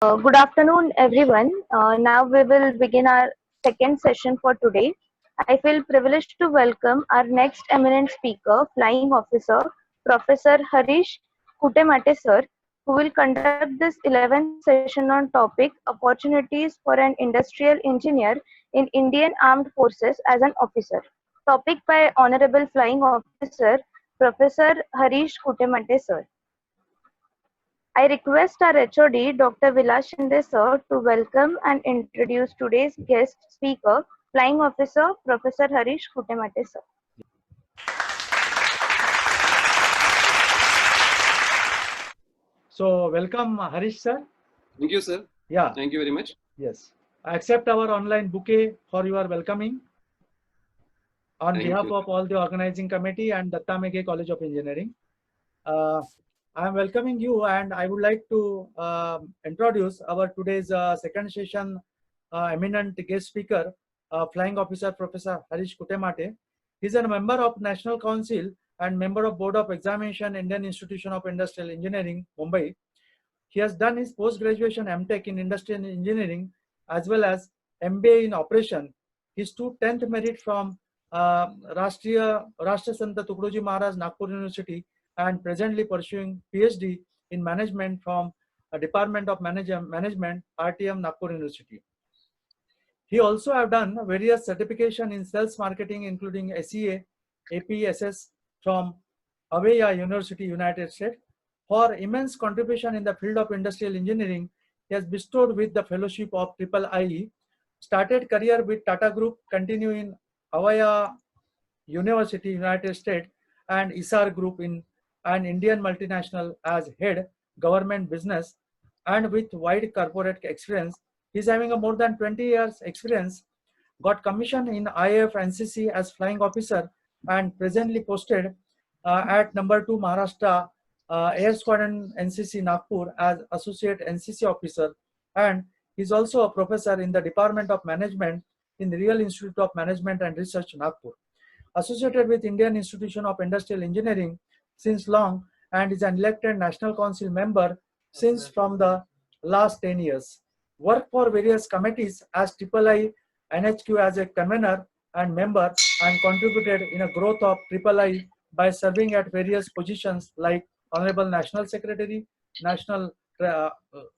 Good afternoon, everyone. Now we will begin our second session for today. I feel privileged to welcome our next eminent speaker, Flying Officer, Professor Harish Kutemate sir, who will conduct this 11th session on topic Opportunities for an Industrial Engineer in Indian Armed Forces as an Officer. Topic by Honorable Flying Officer, Professor Harish Kutemate sir. I request our HOD, Dr. Vilas Shinde sir, to welcome and introduce today's guest speaker, Flying Officer Professor Harish Kutemate sir. So welcome Harish sir. Thank you, sir. Yeah. Thank you very much. Yes. I accept our online bouquet for your welcoming on Thank behalf you. of all the organizing committee and Datta Mege College of Engineering. I am welcoming you, and I would like to introduce our today's second session eminent guest speaker, Flying Officer Professor Harish Kutemate. He is a member of National Council and member of Board of Examination, Indian Institution of Industrial Engineering, Mumbai. He has done his post-graduation MTech in Industrial Engineering as well as MBA in Operation. His 10th merit from Rashtra Santa Tukadoji Maharaj Nagpur University, and presently pursuing PhD in Management from Department of Management, RTM Nagpur University. He also have done various certification in sales marketing, including SEA, APSS from Aveya University, United States. For immense contribution in the field of industrial engineering, he has bestowed with the fellowship of IIIE, started career with Tata Group, continue in Aveya University, United States, and ISAR Group in an Indian multinational as head government business, and with wide corporate experience. He's having a more than 20 years experience, got commissioned in IAF NCC as flying officer, and presently posted at number 2 Maharashtra Air Squadron NCC Nagpur as associate NCC officer, and he's also a professor in the Department of Management in the Real Institute of Management and Research Nagpur. Associated with Indian Institution of Industrial Engineering since long, and is an elected National Council member since from the last 10 years. Worked for various committees as IIIE NHQ as a convener and member, and contributed in a growth of IIIE by serving at various positions like Honorable National Secretary,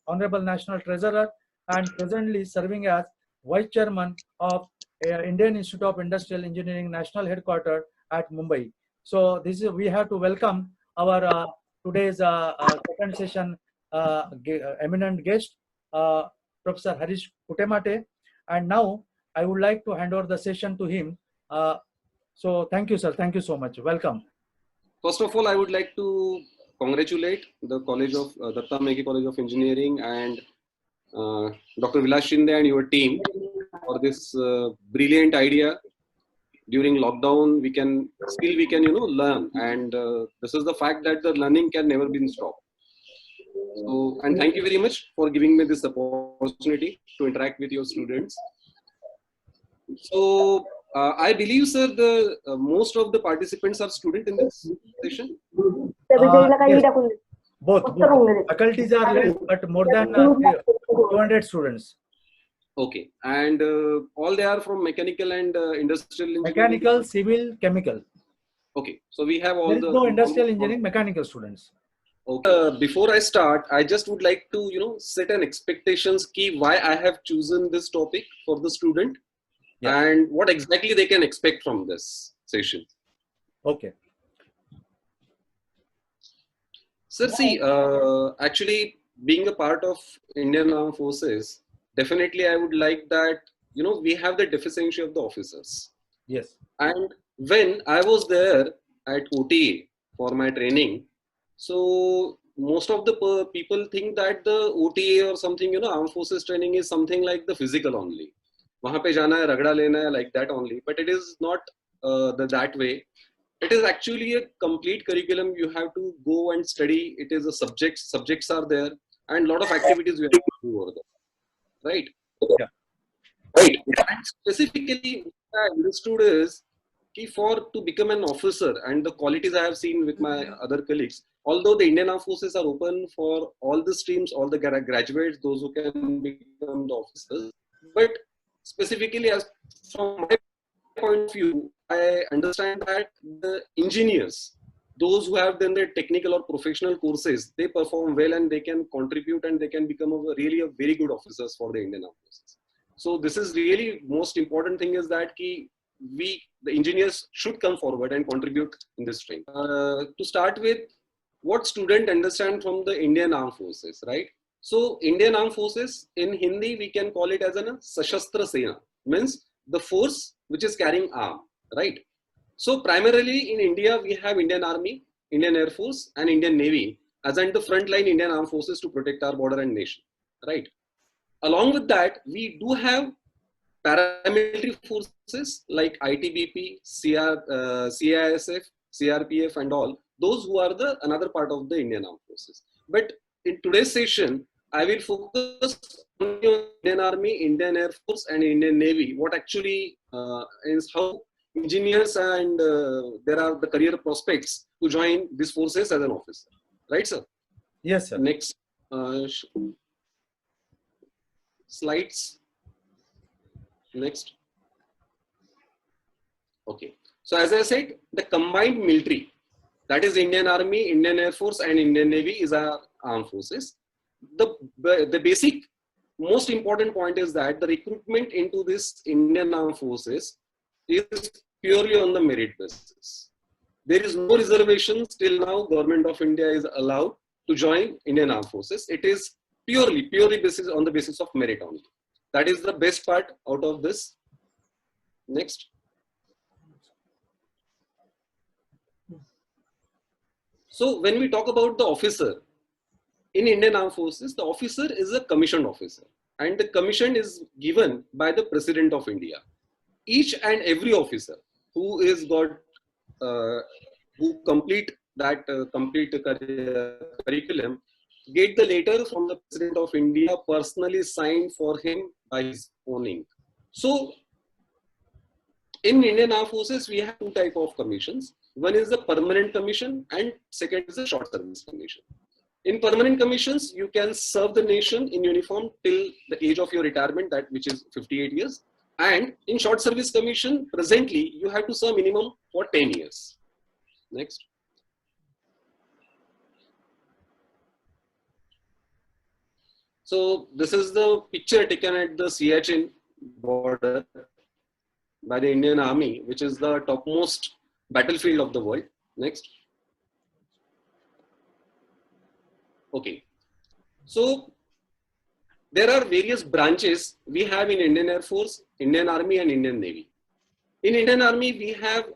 Honorable National Treasurer, and presently serving as Vice Chairman of Indian Institute of Industrial Engineering National Headquarters at Mumbai. So this is, we have to welcome our today's second session eminent guest, Professor Harish Kutemate. And now I would like to hand over the session to him. So thank you, sir. Thank you so much. Welcome. First of all, I would like to congratulate the College of Datta Mege College of Engineering and Dr. Vilas Shinde and your team for this brilliant idea. During lockdown, we can learn, and this is the fact that the learning can never be stopped. So, and thank you very much for giving me this opportunity to interact with your students. So, I believe, sir, the most of the participants are students in this session. Yes. Both faculties are less, but more than 200 students. Okay, and all they are from mechanical and industrial engineering? Mechanical, civil, chemical. Okay, so we have all there is the... no industrial engineering, mechanical students. Okay. Before I start, I just would like to, set an expectations key why I have chosen this topic for the student, and what exactly they can expect from this session. Okay. Sir, see, actually being a part of Indian Armed Forces, definitely I would like that, we have the deficiency of the officers. Yes. And when I was there at OTA for my training, so most of the people think that the OTA or something, Armed Forces training is something like the physical only. Wahan pe jana hai, ragda lena hai, like that only. But it is not that way. It is actually a complete curriculum. You have to go and study. It is a subjects are there, and a lot of activities you have to do over there. Right? Yeah. Right. And specifically, what I understood is to become an officer, and the qualities I have seen with my other colleagues, although the Indian Armed Forces are open for all the streams, all the graduates, those who can become the officers, but specifically as from my point of view, I understand that the engineers, those who have done their technical or professional courses, they perform well and they can contribute and they can become really a very good officers for the Indian Armed Forces. So this is really most important thing, is that the engineers should come forward and contribute in this training. To start with, what student understand from the Indian Armed Forces, right? So Indian Armed Forces, in Hindi we can call it as a Sashastra Sena, means the force which is carrying arm, right? So primarily in India we have Indian Army, Indian Air Force and Indian Navy as in the frontline Indian Armed Forces to protect our border and nation, right? Along with that, we do have paramilitary forces like ITBP, CISF, CRPF and all, those who are the another part of the Indian Armed Forces. But in today's session, I will focus on Indian Army, Indian Air Force and Indian Navy. What actually is how engineers and there are the career prospects to join these forces as an officer. Right, sir? Yes, sir. Next slides. Next. Okay. So as I said, the combined military, that is Indian Army, Indian Air Force and Indian Navy is our armed forces. The basic most important point is that the recruitment into this Indian Armed Forces is purely on the merit basis. There is no reservations till now. Government of India is allowed to join Indian Armed Forces. It is purely basis on the basis of merit only. That is the best part out of this. Next. So when we talk about the officer in Indian Armed Forces, the officer is a commissioned officer, and the commission is given by the President of India. Each and every officer who is who complete that curriculum get the letter from the President of India personally signed for him by his own ink. So in Indian Armed Forces, we have two types of commissions. One is the permanent commission and second is the short service commission. In permanent commissions, you can serve the nation in uniform till the age of your retirement, that which is 58 years. And in short service commission, presently, you have to serve minimum for 10 years. Next. So this is the picture taken at the Siachen border by the Indian Army, which is the topmost battlefield of the world. Next. Okay. So there are various branches we have in Indian Air Force, Indian Army and Indian Navy. In Indian Army, we have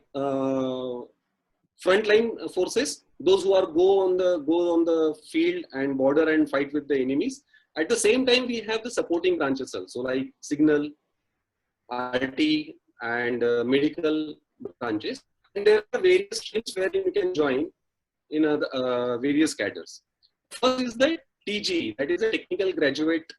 frontline forces, those who are go on the field and border and fight with the enemies. At the same time, we have the supporting branches also, like signal, RT and medical branches. And there are various streams where you can join in various cadres. First is the TG, that is a technical graduate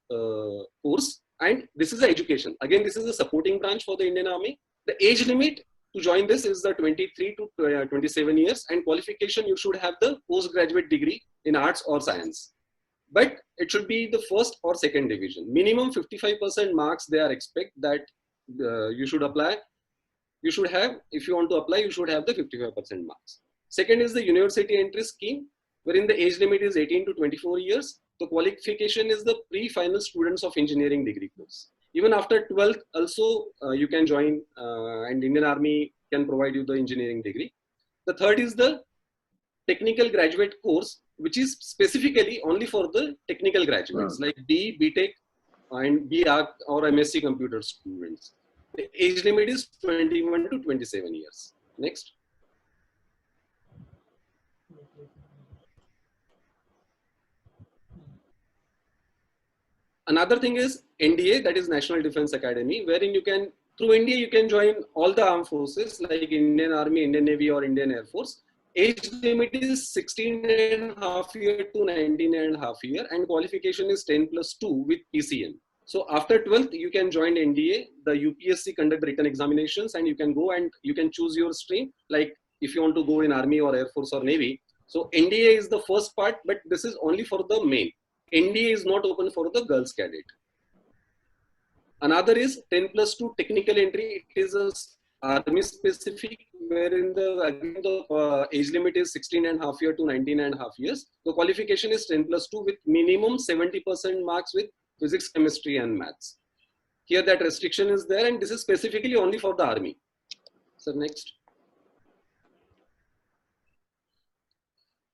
course, and this is the education. Again, this is a supporting branch for the Indian Army. The age limit to join this is the 23 to 27 years, and qualification you should have the postgraduate degree in arts or science. But it should be the first or second division. Minimum 55% marks they are expect that you should apply. You should have, if you want to apply, you should have the 55% marks. Second is the university entry scheme, wherein the age limit is 18 to 24 years. The qualification is the pre-final students of engineering degree course. Even after 12th, also you can join and Indian Army can provide you the engineering degree. The third is the technical graduate course, which is specifically only for the technical graduates like B, BTech and BArch or MSc computer students. The age limit is 21 to 27 years. Next. Another thing is NDA, that is National Defense Academy, wherein you can, through NDA, you can join all the armed forces like Indian Army, Indian Navy or Indian Air Force. Age limit is 16.5 year to 19.5 year and qualification is 10+2 with PCM. So after 12th, you can join NDA, the UPSC conduct written examinations and you can go and you can choose your stream. Like if you want to go in Army or Air Force or Navy, So NDA is the first part, but this is only for the male. NDA is not open for the girls cadet. Another is 10+2 technical entry. It is a army specific, wherein the age limit is 16.5 years to 19.5 years. The qualification is 10+2 with minimum 70% marks with physics, chemistry, and maths. Here that restriction is there, and this is specifically only for the army. So next.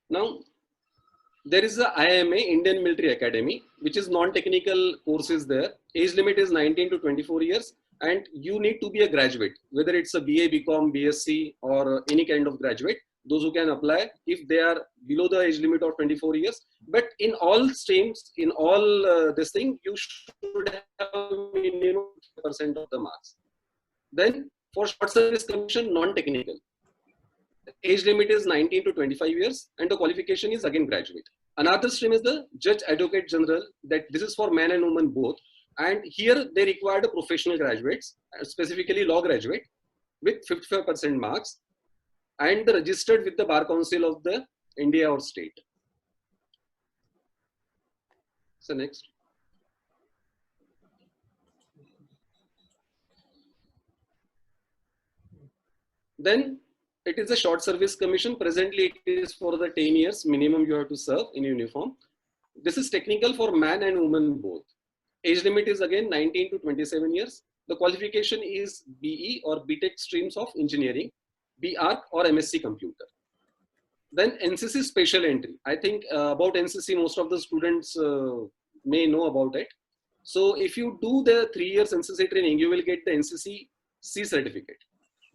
Now, there is a IMA, Indian Military Academy, which is non-technical courses there. Age limit is 19 to 24 years, and you need to be a graduate, whether it's a BA, BCom, BSc, or any kind of graduate. Those who can apply if they are below the age limit of 24 years. But in all streams, in all this thing, you should have minimum % of the marks. Then for short service commission, non-technical. Age limit is 19 to 25 years, and the qualification is again graduate. Another stream is the Judge Advocate General, that this is for men and women both. And here they require the professional graduates, specifically law graduate, with 55% marks, and registered with the Bar Council of the India or state. So next. Then it is a short service commission. Presently, it is for the 10 years minimum you have to serve in uniform. This is technical for man and woman both. Age limit is again 19 to 27 years. The qualification is BE or BTech streams of engineering, BArch or MSc computer. Then NCC special entry. I think about NCC, most of the students may know about it. So if you do the 3 years NCC training, you will get the NCC C certificate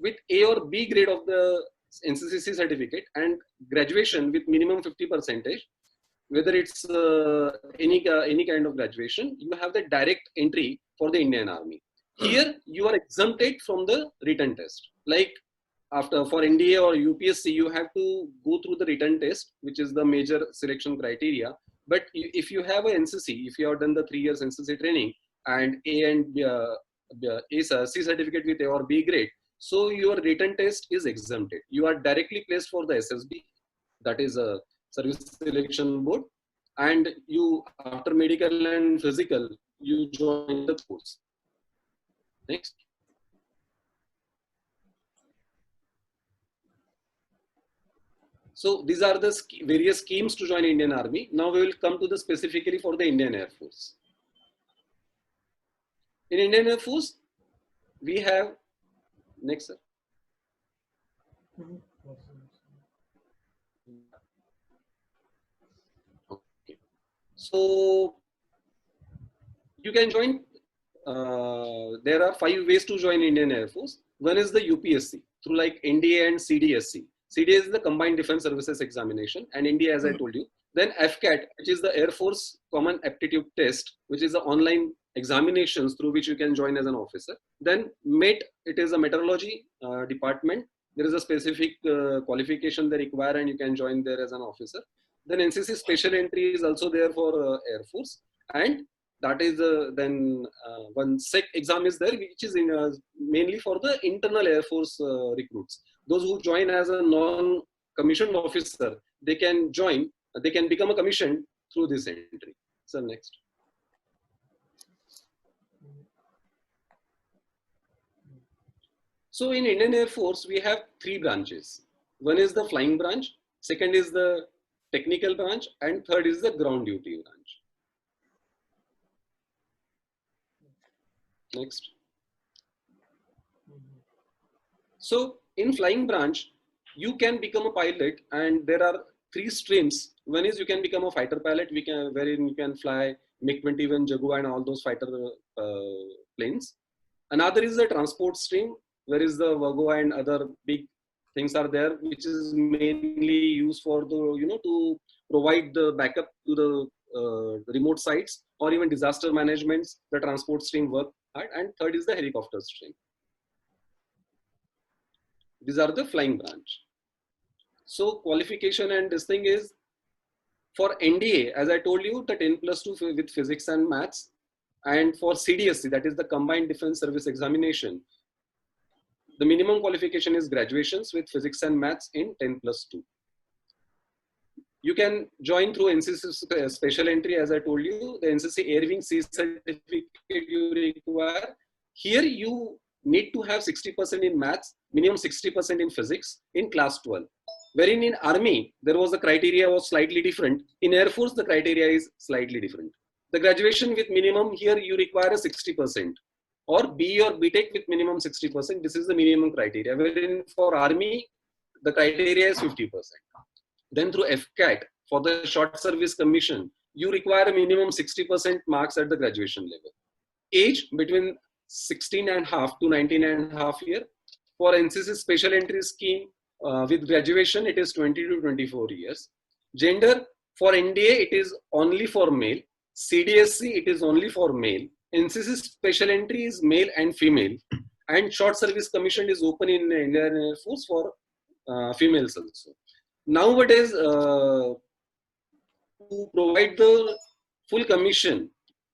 with A or B grade of the NCC C certificate, and graduation with minimum 50%, whether it's any kind of graduation, you have the direct entry for the Indian Army. Here you are exempted from the written test. Like after for NDA or UPSC, you have to go through the written test, which is the major selection criteria. But if you have a NCC, if you have done the 3 years NCC training and A and C certificate with A or B grade, so your written test is exempted. You are directly placed for the SSB, that is a Service Selection Board, and you after medical and physical, you join the course. Next. So these are the various schemes to join Indian Army. Now we will come to the specifically for the Indian Air Force. In Indian Air Force, we have, next sir. Okay. So you can join, there are 5 ways to join Indian Air Force. One is the UPSC through like NDA and CDSC. CDS is the Combined Defense Services Examination, and NDA, as I told you. Then FCAT, which is the Air Force Common Aptitude Test, which is the online examinations through which you can join as an officer. Then MET, it is a meteorology department. There is a specific qualification they require, and you can join there as an officer. Then NCC Special Entry is also there for Air Force, and that is then one SEC exam is there, which is in, mainly for the internal Air Force recruits. Those who join as a non-commissioned officer, they can join, they can become a commissioned through this entry. So next. So in Indian Air Force, we have 3 branches. One is the flying branch, second is the technical branch, and third is the ground duty branch. Next. So in flying branch, you can become a pilot, and there are 3 streams. One is you can become a fighter pilot, wherein you can fly MiG-21, Jaguar, and all those fighter planes. Another is the transport stream, where is the Virgo and other big things are there, which is mainly used for the to provide the backup to the remote sites or even disaster management. The transport stream work hard, and third is the helicopter stream. These are the flying branch. So qualification and this thing is for NDA, as I told you, the 10+2 with physics and maths, and for CDSC, that is the Combined Defense Service Examination, the minimum qualification is graduations with physics and maths in 10+2. You can join through NCC special entry, as I told you, the NCC Air Wing C certificate you require. Here you need to have 60% in maths, minimum 60% in physics in class 12. Wherein in Army, there was the criteria was slightly different. In Air Force, the criteria is slightly different. The graduation with minimum here, you require a 60%. Or BE or BTech with minimum 60%. This is the minimum criteria. Wherein for Army, the criteria is 50%. Then through FCAT, for the Short Service Commission, you require a minimum 60% marks at the graduation level. Age between 16.5 to 19.5 year. For NCC Special Entry Scheme, with graduation, it is 20 to 24 years. Gender, for NDA, it is only for male. CDSC, it is only for male. NCC Special Entry is male and female. And Short Service Commission is open in Indian Air Force for females also. Nowadays, to provide the full commission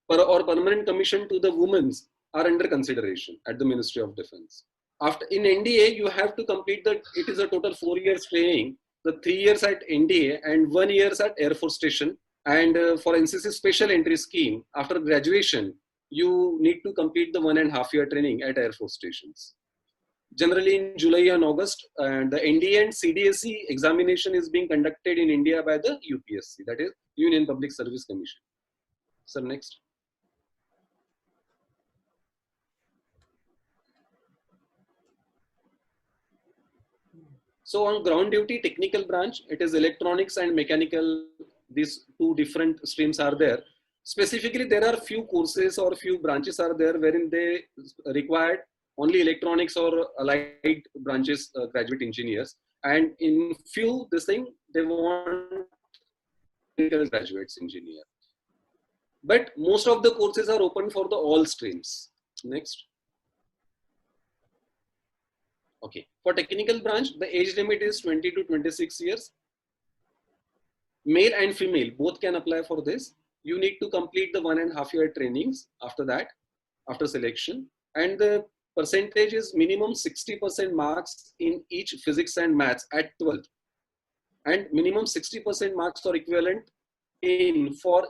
or permanent commission to the women are under consideration at the Ministry of Defense. After in NDA, you have to complete the, it is a total 4 years training, the 3 years at NDA and 1 year at Air Force Station. And for NCC Special Entry Scheme, after graduation, you need to complete the 1.5 year training at Air Force stations. Generally in July and August, and the NDA and CDSC examination is being conducted in India by the UPSC, that is Union Public Service Commission. So next. So on ground duty, technical branch, it is electronics and mechanical. These two different streams are there. Specifically, there are few courses or few branches are there wherein they required only electronics or allied branches graduate engineers. And in few, this thing, they want graduates engineer. But most of the courses are open for the all streams. Next. Okay, for technical branch, the age limit is 20 to 26 years. Male and female, both can apply for this. You need to complete the 1.5 year trainings after that, after selection. And the percentage is minimum 60% marks in each physics and maths at 12th. And minimum 60% marks are equivalent in for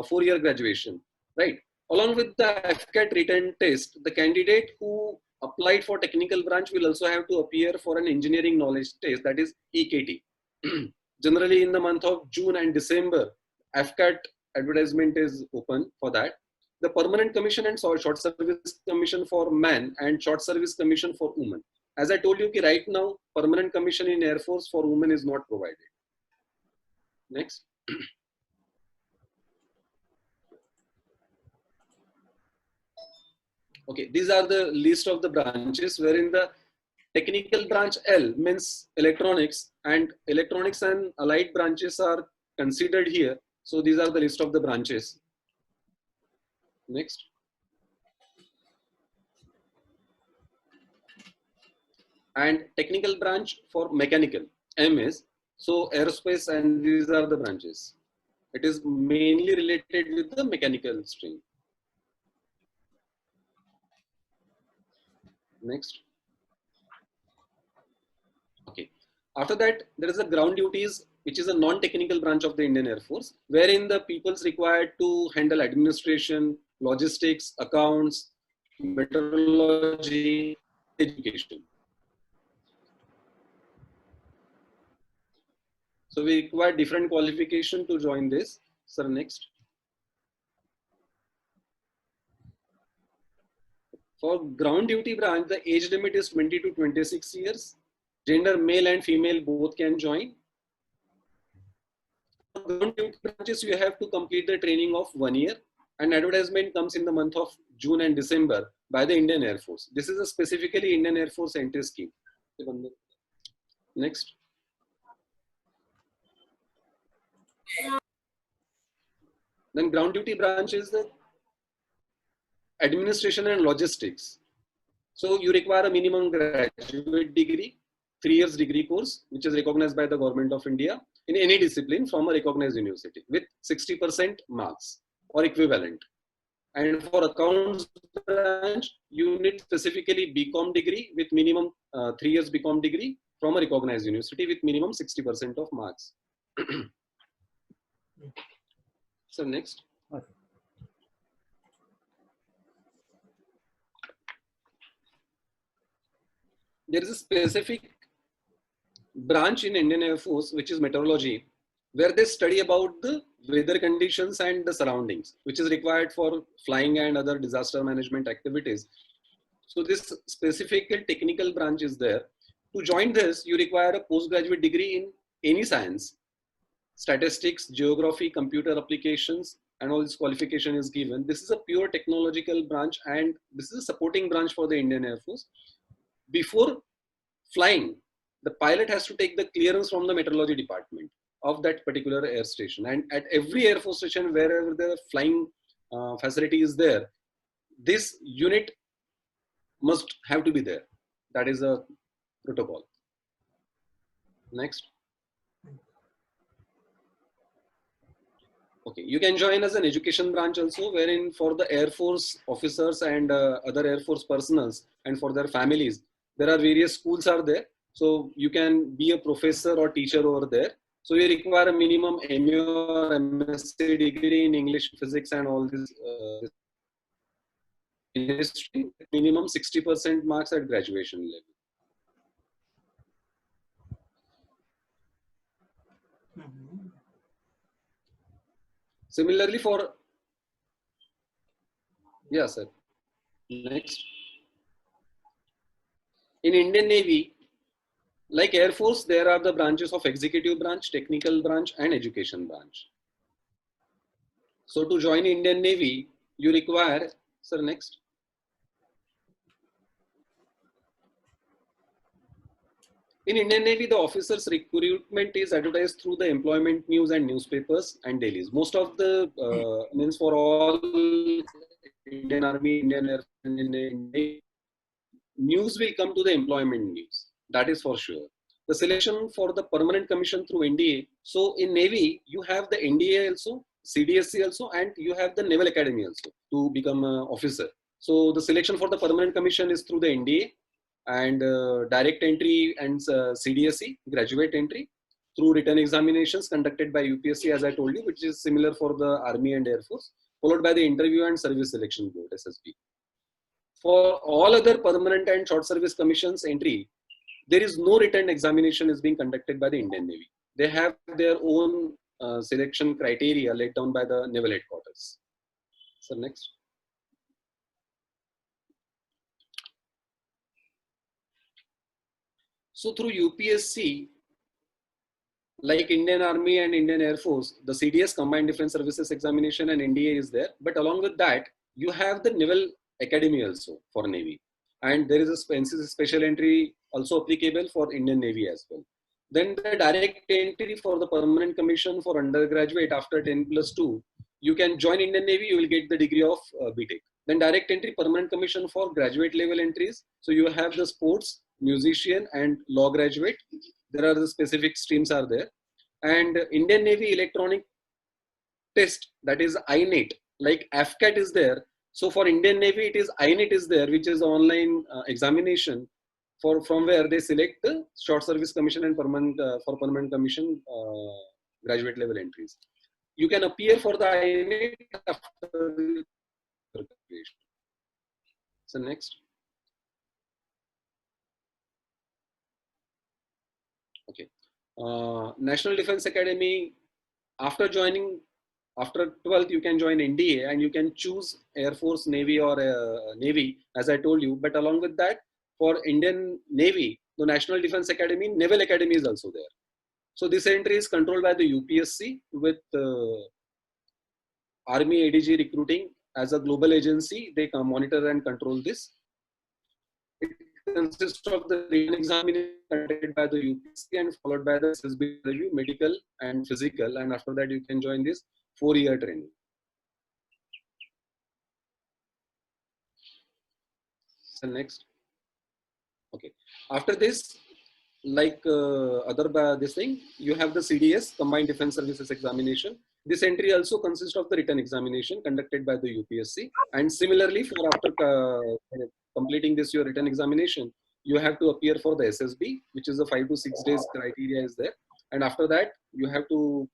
4 year graduation, right? Along with the FCAT written test, the candidate who applied for technical branch will also have to appear for an engineering knowledge test, that is EKT. Generally in the month of June and December, FCAT advertisement is open for that. The permanent commission and short service commission for men and short service commission for women. As I told you, right now, permanent commission in Air Force for women is not provided. Next. Okay, these are the list of the branches wherein the technical branch L means electronics and allied branches are considered here. So these are the list of the branches. Next. And technical branch for mechanical, M is, so aerospace, and these are the branches. It is mainly related with the mechanical stream. Next. Okay. After that, there is a ground duties, which is a non-technical branch of the Indian Air Force, wherein the people's required to handle administration, logistics, accounts, meteorology, education. So we require different qualification to join this. Sir, next. For ground duty branch, the age limit is 20 to 26 years. Gender, male and female both can join. For ground duty branches, you have to complete the training of 1 year, and advertisement comes in the month of June and December by the Indian Air Force. This is a specifically Indian Air Force entry scheme. Next. Then ground duty branch is the administration and logistics. So you require a minimum graduate degree, 3 years degree course, which is recognized by the Government of India in any discipline from a recognized university with 60% marks or equivalent. And for accounts branch, you need specifically BCom degree with minimum 3 years BCom degree from a recognized university with minimum 60% of marks. So next. Okay. There is a specific branch in Indian Air Force, which is meteorology, where they study about the weather conditions and the surroundings, which is required for flying and other disaster management activities. So this specific technical branch is there. To join this, you require a postgraduate degree in any science, statistics, geography, computer applications, and all this qualification is given. This is a pure technological branch, and this is a supporting branch for the Indian Air Force. Before flying, the pilot has to take the clearance from the meteorology department of that particular air station. And at every Air Force station, wherever the flying facility is there, this unit must have to be there. That is a protocol. Next. Okay, you can join as an education branch also, wherein for the Air Force officers and other Air Force personals and for their families, there are various schools are there. So you can be a professor or teacher over there. So you require a minimum MA or MSc degree in English, physics, and all this. Minimum 60% marks at graduation level. Similarly for, yeah, sir. Next. In Indian Navy, like Air Force, there are the branches of executive branch, technical branch, and education branch. So to join Indian Navy, you require, sir, next. In Indian Navy, the officers' recruitment is advertised through the employment news and newspapers and dailies. Most of the means for all Indian Army, Indian Air Force, and Indian Navy, news will come to the employment news. That is for sure. The selection for the permanent commission through NDA. So in Navy, you have the NDA also, CDSC also, and you have the Naval Academy also to become an officer. So the selection for the permanent commission is through the NDA, and direct entry and CDSC, graduate entry, through written examinations conducted by UPSC, as I told you, which is similar for the Army and Air Force, followed by the interview and service selection board, SSB. For all other permanent and short service commissions entry, there is no written examination is being conducted by the Indian Navy. They have their own selection criteria laid down by the Naval Headquarters. So next. So through UPSC, like Indian Army and Indian Air Force, the CDS, Combined Defense Services Examination, and NDA is there. But along with that, you have the Naval Academy also for Navy. And there is a NCC special entry also applicable for Indian Navy as well. Then the direct entry for the permanent commission for undergraduate after 10+2, you can join Indian Navy, you will get the degree of BTech. Then direct entry permanent commission for graduate level entries. So you have the sports, musician, and law graduate. There are the specific streams are there. And Indian Navy electronic test, that is INET, like AFCAT is there. So for Indian Navy, it is INET is there, which is online examination from where they select the short service commission and permanent for permanent commission graduate level entries. You can appear for the INET after the graduation. So next. Okay. National Defense Academy, after joining, after 12th, you can join NDA and you can choose Air Force, Navy, or Navy, as I told you. But along with that, for Indian Navy, the National Defense Academy, Naval Academy is also there. So this entry is controlled by the UPSC with Army ADG recruiting as a global agency. They can monitor and control this. It consists of the written examination conducted by the UPSC and followed by the SSB review, medical and physical. And after that, you can join this 4-year training. So next. Okay. After this, like this thing, you have the CDS, Combined Defense Services Examination. This entry also consists of the written examination conducted by the UPSC. And similarly, for after completing this your written examination, you have to appear for the SSB, which is a 5 to 6 days criteria is there. And after that, you have to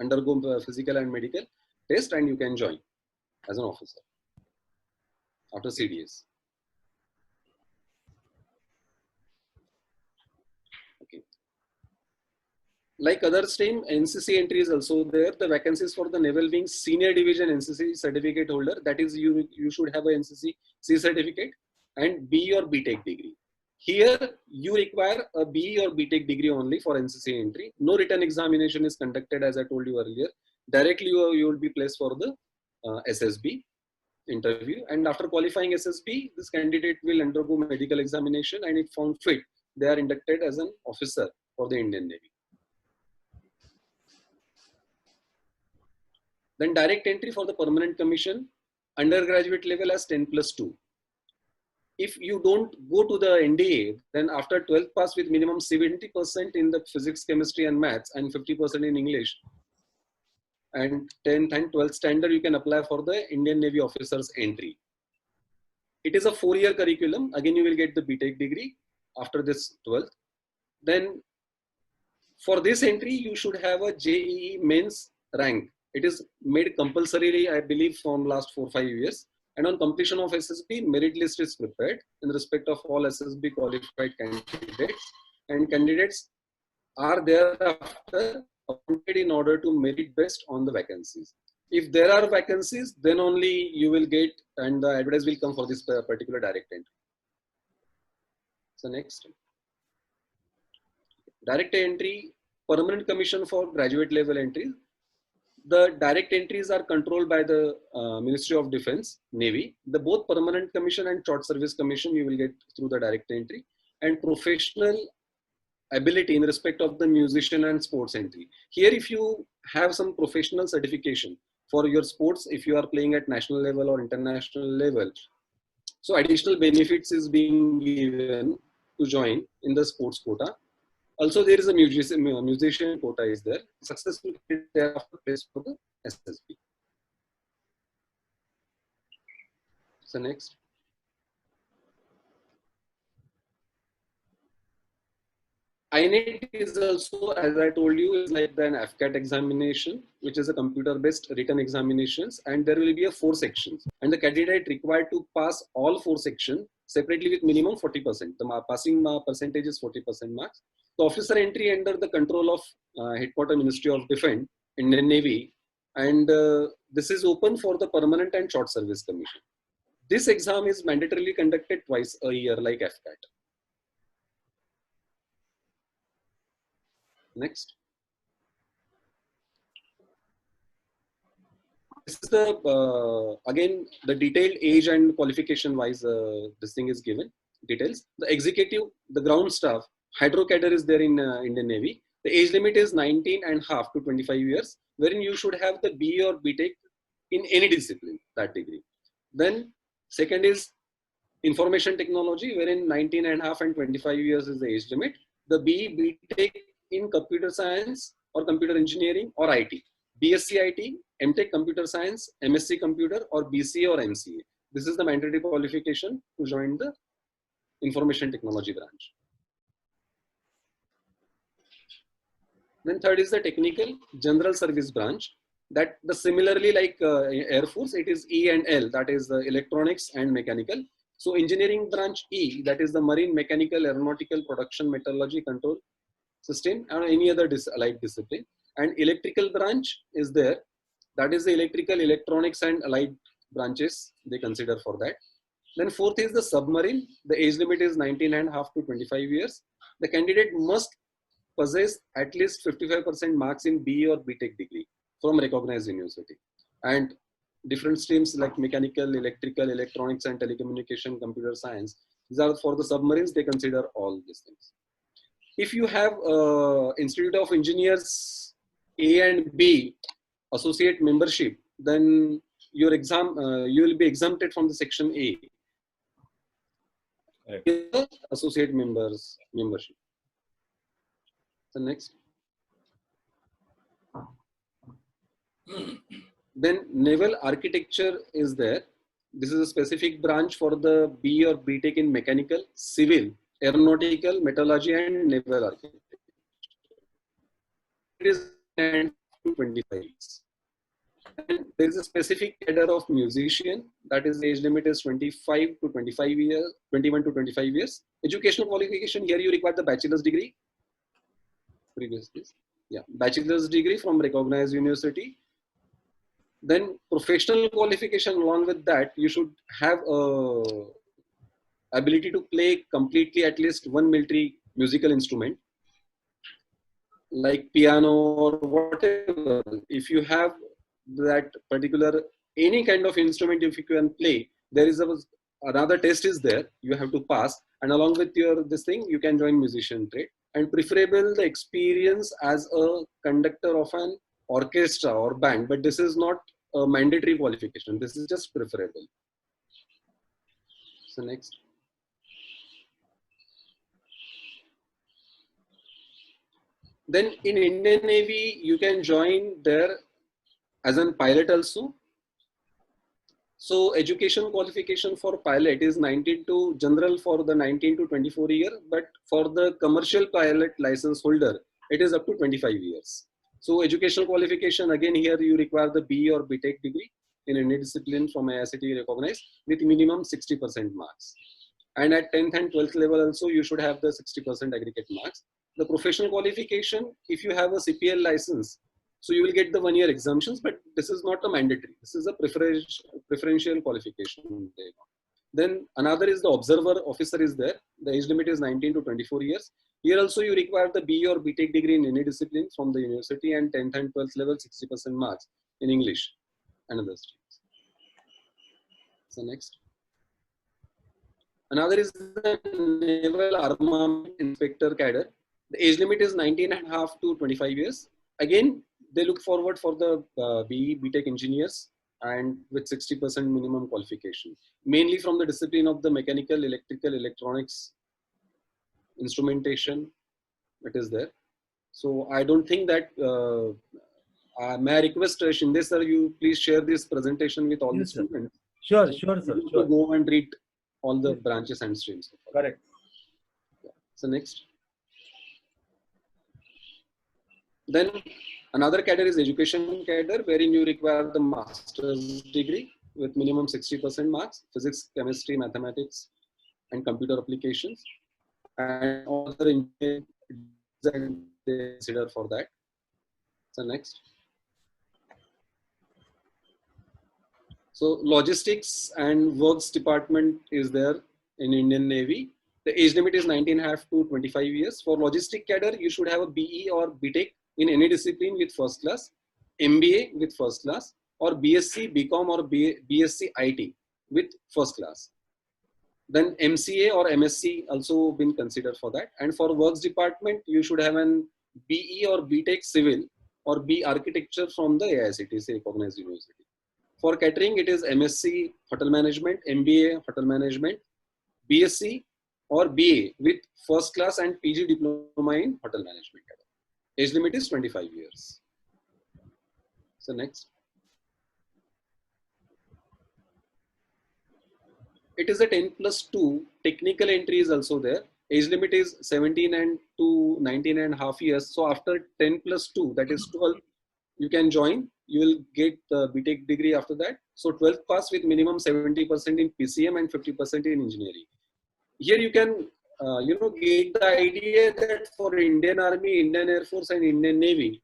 undergo physical and medical test, and you can join as an officer after CDS. Okay. Like other stream, NCC entry is also there. The vacancies for the Naval Wing Senior Division NCC certificate holder, that is you should have a NCC C certificate and B or BTech degree. Here you require a B or BTech degree only for NCC entry. No written examination is conducted, as I told you earlier. Directly you will be placed for the SSB interview, and after qualifying SSB, this candidate will undergo medical examination, and if found fit, they are inducted as an officer for the Indian Navy. Then direct entry for the permanent commission, undergraduate level as 10+2. If you don't go to the NDA, then after 12th pass with minimum 70% in the physics, chemistry and maths and 50% in English, and 10th and 12th standard, you can apply for the Indian Navy officers entry. It is a 4-year curriculum. Again, you will get the BTech degree after this 12th. Then for this entry, you should have a JEE mains rank. It is made compulsory, I believe, from last 4-5 years. And on completion of SSB, merit list is prepared in respect of all SSB qualified candidates. And candidates are thereafter appointed in order to merit best on the vacancies. If there are vacancies, then only you will get, and the advertise will come for this particular direct entry. So next, direct entry, permanent commission for graduate level entries. The direct entries are controlled by the Ministry of Defense, Navy. The both permanent commission and short service commission you will get through the direct entry, and professional ability in respect of the musician and sports entry. Here, if you have some professional certification for your sports, if you are playing at national level or international level, so additional benefits is being given to join in the sports quota. Also, there is a musician quota is there. Successful thereafter placed for the SSB. So next. INET is also, as I told you, is like an AFCAT examination, which is a computer-based written examinations, and there will be a 4 sections. And the candidate required to pass all 4 sections separately with minimum 40%. The passing percentage is 40% marks. The officer entry under the control of Headquarter Ministry of Defense, Indian Navy, and this is open for the permanent and short service commission. This exam is mandatorily conducted twice a year, like AFCAT. Next. This is the again the detailed age and qualification wise this thing is given details. The executive, the ground staff, hydro cadre is there in Indian Navy. The age limit is 19.5 to 25 years, wherein you should have the B or BTech in any discipline, that degree. Then second is information technology, wherein 19.5 and 25 years is the age limit. The B, BTech in computer science or computer engineering or IT. BSc IT, MTech computer science, MSc computer, or BCA or MCA. This is the mandatory qualification to join the information technology branch. Then third is the technical general service branch. That the similarly like Air Force, it is E and L, that is the electronics and mechanical. So engineering branch E, that is the marine mechanical, aeronautical, production, metallurgy, control system, and any other allied discipline. And electrical branch is there, that is the electrical, electronics and allied branches they consider for that. Then fourth is the submarine. The age limit is 19.5 to 25 years. The candidate must possess at least 55% marks in B or BTech degree from recognized university. And different streams like mechanical, electrical, electronics and telecommunication, computer science, these are for the submarines, they consider all these things. If you have Institute of Engineers A and B associate membership, then your exam, you will be exempted from the section A. Right. Associate members membership. So next. Then naval architecture is there. This is a specific branch for the B or BTech in mechanical, civil, aeronautical, metallurgy and naval architecture. It is to 25 years. And there is a specific cadre of musician, that is the age limit is 25 to 25 years, 21 to 25 years. Educational qualification, here you require the bachelor's degree. Previous, please. Yeah, bachelor's degree from recognized university. Then professional qualification, along with that, you should have ability to play completely at least one military musical instrument, like piano or whatever. If you have that particular any kind of instrument, if you can play, there is another test is there you have to pass, and along with your this thing you can join musician trade. And preferable the experience as a conductor of an orchestra or band, but this is not a mandatory qualification, this is just preferable. So next. Then in Indian Navy you can join there as a pilot also. So education qualification for pilot is 19 to general for the 19 to 24 year, but for the commercial pilot license holder, it is up to 25 years. So educational qualification, again here you require the BE or BTech degree in any discipline from IICT recognized with minimum 60% marks. And at 10th and 12th level also you should have the 60% aggregate marks. The professional qualification, if you have a CPL license, so you will get the 1 year exemptions, but this is not a mandatory. This is a preferential qualification. Then another is the observer officer is there. The age limit is 19 to 24 years. Here also you require the BE or BTech degree in any discipline from the university, and 10th and 12th level 60% marks in English and other streams. So next. Another is the Naval Armament Inspector cadre. The age limit is 19.5 to 25 years. Again, they look forward for the BE, BTech engineers and with 60% minimum qualification, mainly from the discipline of the mechanical, electrical, electronics, instrumentation, it is there. So I don't think that, may I request Shinde sir, you please share this presentation with all the students. Sure, sure, sir. Sure. Go and read all the branches and streams. Correct. Yeah. So next. Then another cadre is education cadre, wherein you require the master's degree with minimum 60% marks, physics, chemistry, mathematics, and computer applications, and other engineering they consider for that. So next. So logistics and works department is there in Indian Navy. The age limit is 19.5 to 25 years. For logistic cadre, you should have a BE or BTech in any discipline with first class, MBA with first class, or BSc, BCom or BSc IT with first class. Then MCA or MSc also been considered for that. And for works department, you should have an BE or BTech civil or B architecture from the AICTC recognized university. For catering, it is MSc hotel management, MBA hotel management, BSc or BA with first class and PG diploma in hotel management. Age limit is 25 years. So next. It is a 10+2. Technical entry is also there. Age limit is 17 and to 19.5 years. So after 10+2, that is 12, you can join. You will get the BTech degree after that. So 12th pass with minimum 70% in PCM and 50% in engineering. Here you can get the idea that for Indian Army, Indian Air Force and Indian Navy,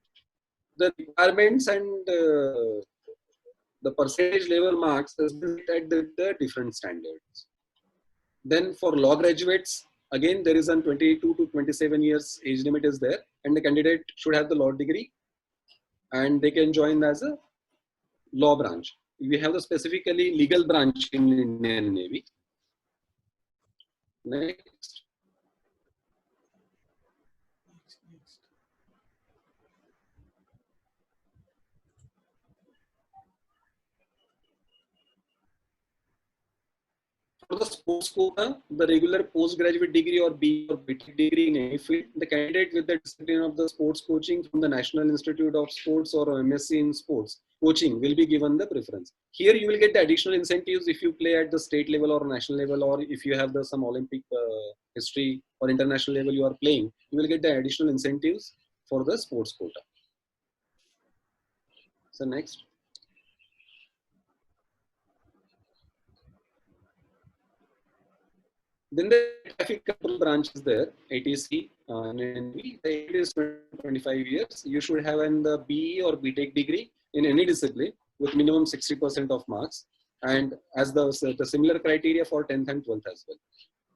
the requirements and the percentage level marks is at the different standards. Then for law graduates, again, there is a 22 to 27 years age limit is there, and the candidate should have the law degree and they can join as a law branch. We have the specifically legal branch in Indian Navy. Next. For the sports quota, the regular postgraduate degree or B or BTech degree in any field, the candidate with the discipline of the sports coaching from the National Institute of Sports or MSc in sports coaching will be given the preference. Here you will get the additional incentives if you play at the state level or national level, or if you have some Olympic history or international level you are playing, you will get the additional incentives for the sports quota. So next. Then the traffic control branch is there, ATC, and the age is 25 years. You should have the BE or BTech degree in any discipline with minimum 60% of marks, and as the similar criteria for 10th and 12th as well.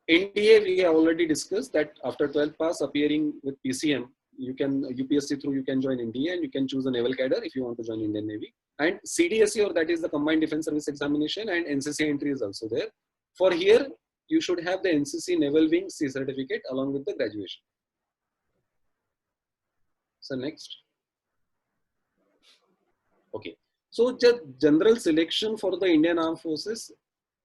NDA, we have already discussed that after 12th pass appearing with PCM, you can UPSC through you can join NDA and you can choose a naval cadre if you want to join Indian Navy. And CDSE, or that is the Combined Defense Service Examination, and NCC entry is also there. For here, you should have the NCC Naval Wing C certificate along with the graduation. So next. Okay. So the general selection for the Indian Armed Forces.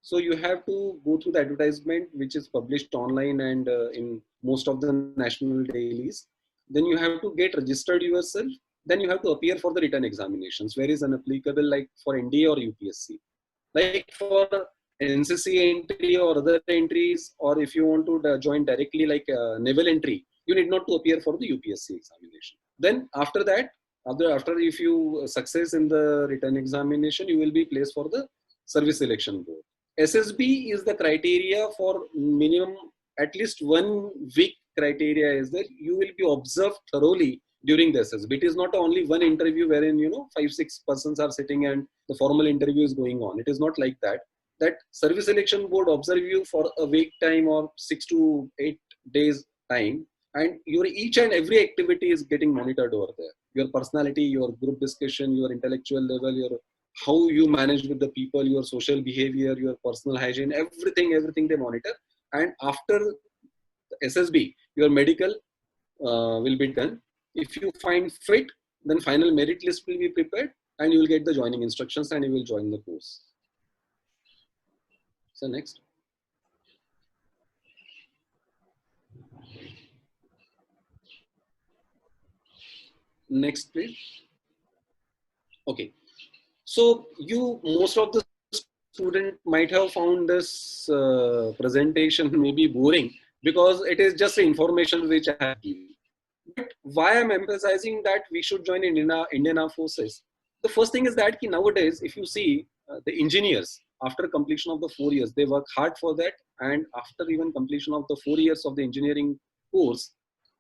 So you have to go through the advertisement which is published online and in most of the national dailies. Then you have to get registered yourself. Then you have to appear for the written examinations, where is unapplicable like for NDA or UPSC. Like for NCC entry or other entries, or if you want to join directly like naval entry, you need not to appear for the UPSC examination. Then after that, after if you success in the written examination, you will be placed for the service selection board. SSB is the criteria for minimum at least 1 week criteria is that you will be observed thoroughly during the SSB. It is not only one interview wherein 5-6 persons are sitting and the formal interview is going on. It is not like that. That service selection board observe you for a week time or 6 to 8 days time, and your each and every activity is getting monitored over there. Your personality, your group discussion, your intellectual level, your how you manage with the people, your social behavior, your personal hygiene, everything they monitor. And after SSB, your medical will be done. If you find fit, then final merit list will be prepared and you will get the joining instructions and you will join the course. So next. Next, please. Okay. So most of the student might have found this presentation maybe boring because it is just information which I have given. But why I'm emphasizing that we should join Indian Armed Forces? The first thing is that nowadays, if you see the engineers, after completion of the 4 years, they work hard for that. And after even completion of the 4 years of the engineering course,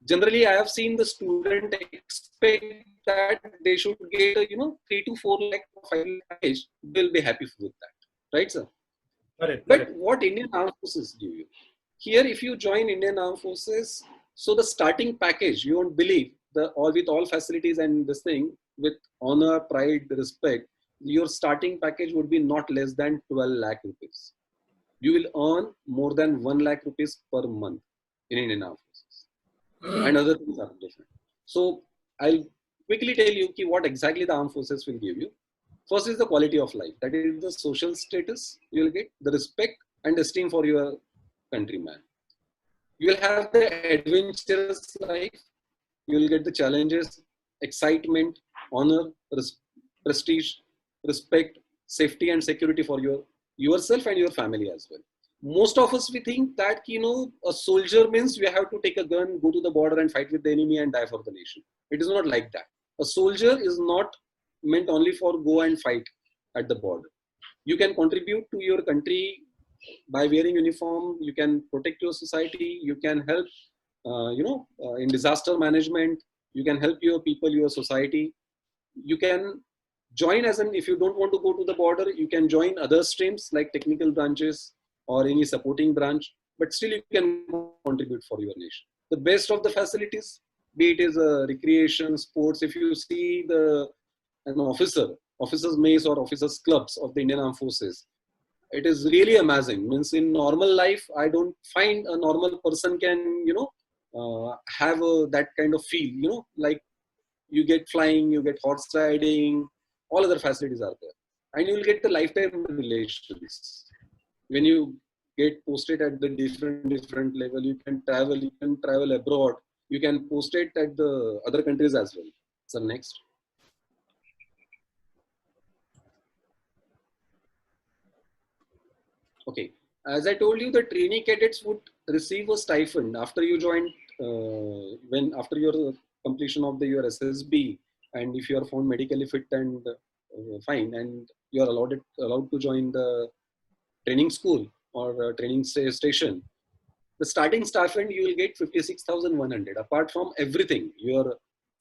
generally I have seen the student expect that they should get a 3 to 4 lakh or 5 lakh package. They'll be happy with that, right, sir? Correct. But what Indian Armed Forces give you? Here, if you join Indian Armed Forces, so the starting package, you won't believe, with all facilities and this thing, with honor, pride, respect, your starting package would be not less than 12 lakh rupees. You will earn more than 1 lakh rupees per month in Indian Armed Forces. And other things are different. So I'll quickly tell you what exactly the Armed Forces will give you. First is the quality of life. That is the social status you will get, the respect and esteem for your countryman. You will have the adventurous life. You will get the challenges, excitement, honor, prestige, respect, safety and security for yourself and your family as well. Most of us, we think that, a soldier means we have to take a gun, go to the border and fight with the enemy and die for the nation. It is not like that. A soldier is not meant only for go and fight at the border. You can contribute to your country by wearing uniform. You can protect your society. You can help, in disaster management. You can help your people, your society. You can join if you don't want to go to the border, you can join other streams like technical branches or any supporting branch, but still you can contribute for your nation. The best of the facilities, be it is recreation, sports. If you see an officers' mess or officers' clubs of the Indian Armed Forces, it is really amazing. Means in normal life, I don't find a normal person can, have that kind of feel, like you get flying, you get horse riding, all other facilities are there. And you will get the lifetime relations. When you get posted at the different level, you can travel abroad, you can post it at the other countries as well. So next. Okay, as I told you, the trainee cadets would receive a stipend after you join, after your completion of your SSB, and if you are found medically fit and fine, and you are allowed to join the training school or training station, the starting stipend you will get 56,100. Apart from everything, your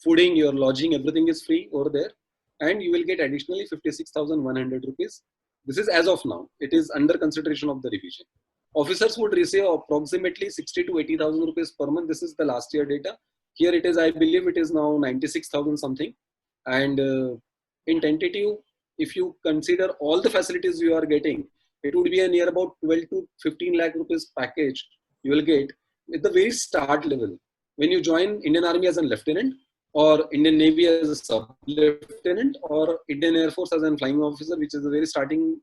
fooding, your lodging, everything is free over there, and you will get additionally 56,100 rupees. This is as of now. It is under consideration of the revision. Officers would receive approximately 60 to 80,000 rupees per month. This is the last year data. Here it is, I believe it is now 96,000 something. And in tentative, if you consider all the facilities you are getting, it would be a near about 12 to 15 lakh rupees package you will get at the very start level. When you join Indian Army as a lieutenant, or Indian Navy as a sub-lieutenant, or Indian Air Force as a flying officer, which is the very starting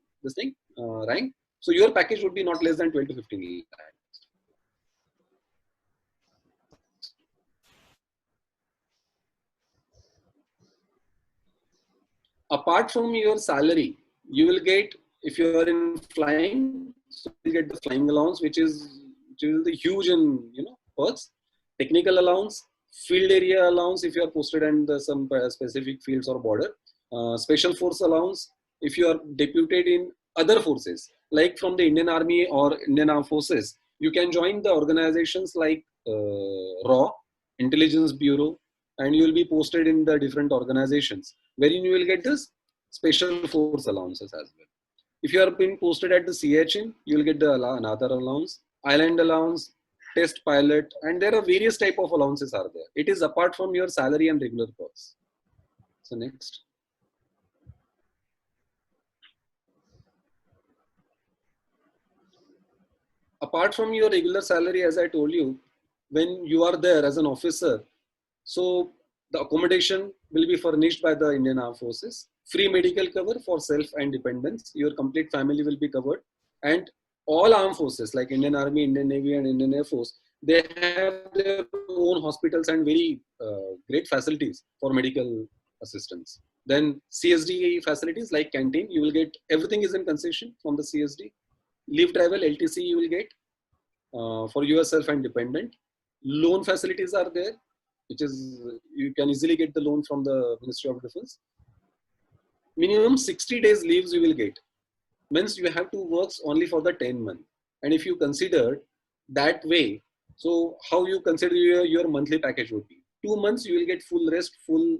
rank. So your package would be not less than 12 to 15 lakh. Apart from your salary, you will get, if you are in flying, so you get the flying allowance, which is the huge and perks. Technical allowance, field area allowance if you are posted in some specific fields or border. Special force allowance if you are deputed in other forces, like from the Indian Army or Indian Armed Forces. You can join the organizations like RAW, Intelligence Bureau, and you will be posted in the different organizations wherein you will get this special force allowances as well. If you are being posted at the CHN, you will get another allowance, island allowance, test pilot, and there are various type of allowances are there. It is apart from your salary and regular perks. So next. Apart from your regular salary, as I told you, when you are there as an officer, so the accommodation will be furnished by the Indian Armed Forces, free medical cover for self and dependents, your complete family will be covered, and all armed forces like Indian Army, Indian Navy and Indian Air Force, they have their own hospitals and very great facilities for medical assistance. Then CSD facilities like canteen, you will get, everything is in concession from the CSD. Leave travel, LTC you will get for yourself and dependent. Loan facilities are there, which is, you can easily get the loan from the Ministry of Defense. Minimum 60 days leaves you will get. Means you have to work only for the 10 months. And if you consider that way, so how you consider your monthly package would be? 2 months you will get full rest, full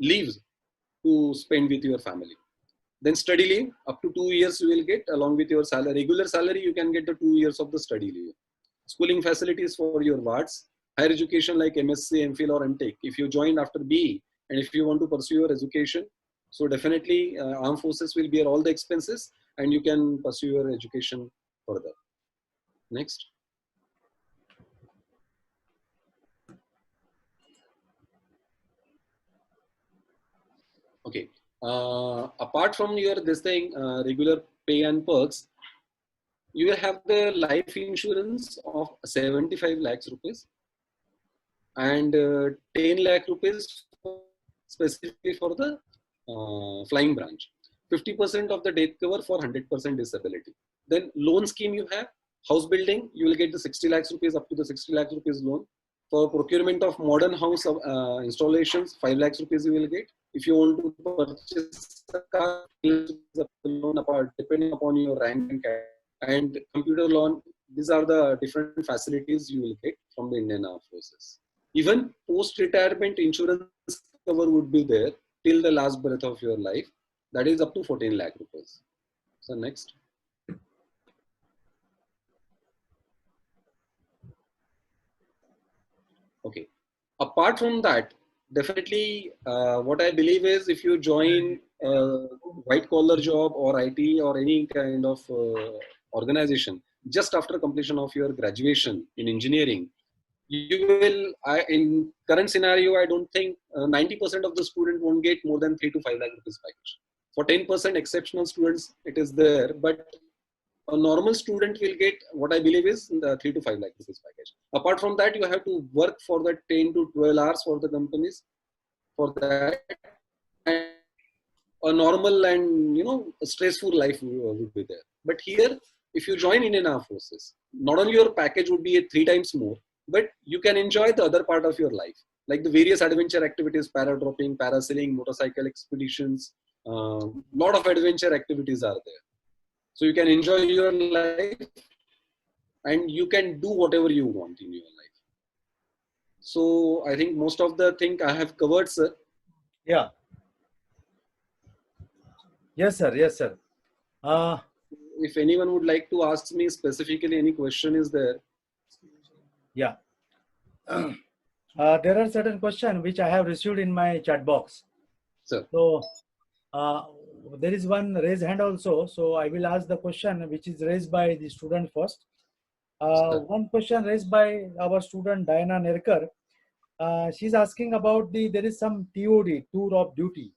leaves to spend with your family. Then study leave, up to 2 years you will get along with your salary. Regular salary, you can get the 2 years of the study leave. Schooling facilities for your wards. Higher education like MSc, MPhil or MTech. If you join after BE and if you want to pursue your education, so definitely armed forces will bear all the expenses and you can pursue your education further. Next. Okay. Apart from your regular pay and perks, you will have the life insurance of 75 lakhs rupees and 10 lakh rupees specifically for the flying branch. 50% of the death cover for 100% disability. Then loan scheme you have, house building, you will get the 60 lakhs rupees up to the 60 lakhs rupees loan. For procurement of modern house installations, 5 lakhs rupees you will get. If you want to purchase a car, loan apart depending upon your rank and computer loan, these are the different facilities you will get from the Indian Armed Forces. Even post-retirement insurance cover would be there till the last breath of your life. That is up to 14 lakh rupees. So next. Okay. Apart from that, definitely what I believe is if you join a white collar job or IT or any kind of organization just after completion of your graduation in engineering, you will, in current scenario, I don't think 90% of the student won't get more than 3 to 5 lakh rupees package. For 10% exceptional students, it is there, but a normal student will get what I believe is the 3 to 5 lakh rupees package. Apart from that, you have to work for the 10 to 12 hours for the companies for that. And a normal and a stressful life would be there. But here, if you join Indian Armed Forces, not only your package would be 3 times more, but you can enjoy the other part of your life, like the various adventure activities, paradropping, parasailing, motorcycle expeditions, lot of adventure activities are there. So you can enjoy your life and you can do whatever you want in your life. So I think most of the thing I have covered, sir. Yeah. Yes, sir. Yes, sir. If anyone would like to ask me specifically any question is there. Yeah. There are certain questions which I have received in my chat box. Sir. So there is one raised hand also. So I will ask the question which is raised by the student first. One question raised by our student Diana Nerkar. She's asking about there is some TOD, tour of duty.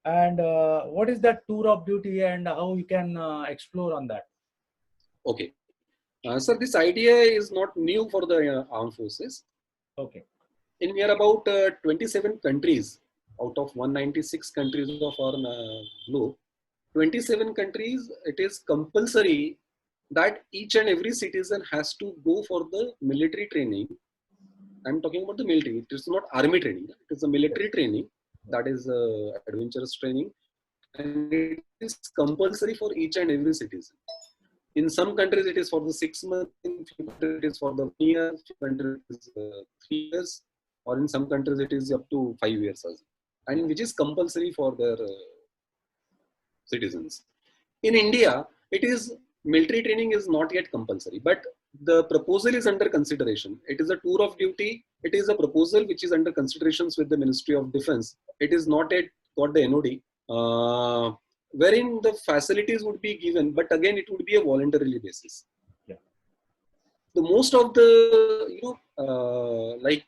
And what is that tour of duty and how you can explore on that? Okay. Sir, this idea is not new for the armed forces. Okay. In near about 27 countries out of 196 countries of our globe, 27 countries, it is compulsory that each and every citizen has to go for the military training. I'm talking about the military. It is not army training. It is a military training. That is adventurous training. And it is compulsory for each and every citizen. In some countries, it is for the 6 months. In few countries, it is for the 1 year. Few countries, it is 3 years. Or in some countries, it is up to 5 years. And which is compulsory for their citizens. In India, it is military training is not yet compulsory, but the proposal is under consideration. It is a tour of duty. It is a proposal which is under considerations with the Ministry of Defense. It is not yet got the NOD, wherein the facilities would be given, but again, it would be a voluntarily basis. Yeah. The most of the, like